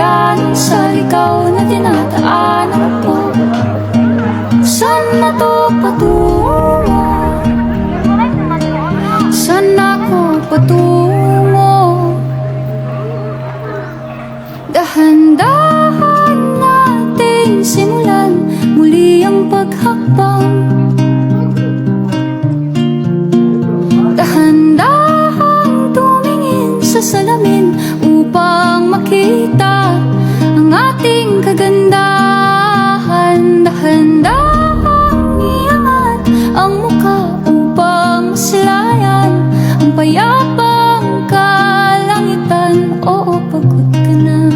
yan sa ligaw na dinadaanan ko. Saan na to patungo? Saan ako patungo? Dahan-dahan nating simulan muli ang paghakbang. Dahan-dahan tumingin sa salamin upang makita ang ating kagandahan. Dahan-dahan iangat ang mukha upang masilayan ang payapang kalangitan. Oo, pagod ka na,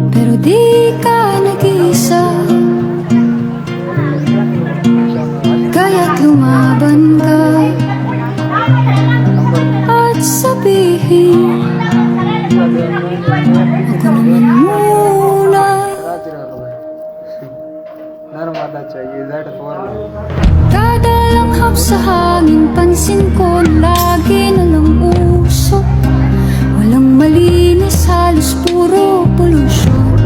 pero di ka nag-iisa. Kaya't lumaban ka at sabihin, ako naman muna. Kada langhap sa hangin, pansin ko lagi na lang usok. Walang malinis, halos puro pollution.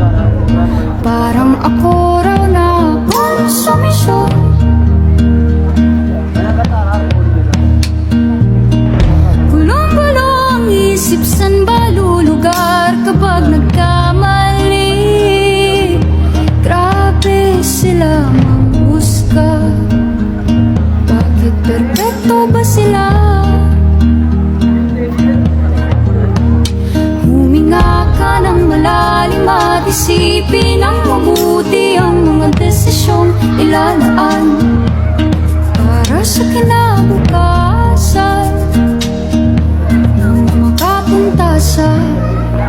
Parang ako raw na konsumisyon. Gulong-gulo ang isip, san ba lulugar kapag nagkamali? Grabe sila manghusga, bakit perpekto ba sila? Huminga ka ng malalim at isipin ang mabuti ang mga desisyong ilalaan para sa kinabukasan nang makapunta sa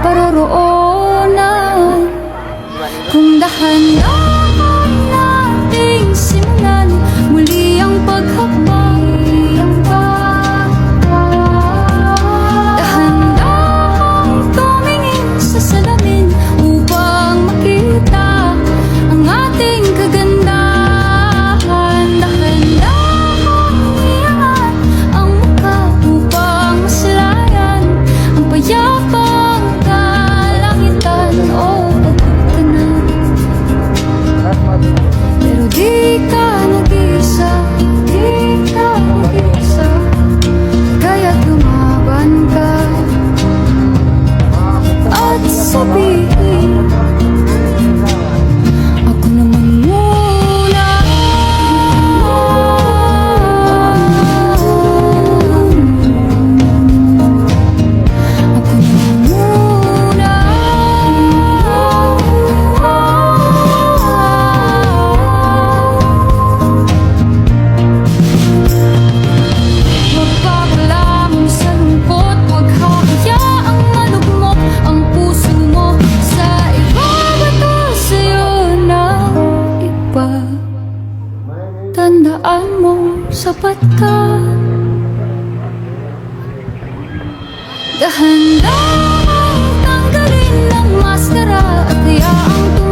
paroroonan. Kung dahan-dahan nating simulan muli ang paghakbang. Dahan-dahan tumingin sa salamin upang makita ang ating kagandahan. Dahan-dahan iangat ang mukha upang masilayan ang payapang kalangitan. Oh, pagod ka na, pero di ka nag-iisa. Di ka nag-iisa. Kaya't lumaban ka at sabihin, ako naman muna. Ako naman muna. Magpapalamon sa lungkot, huwag hahayaang malugmok ang puso mo sa iba. Bato sa'yo ng iba. Tandaan mo, sapat ka. Dahan-dahan tanggalin ang maskara at hayaang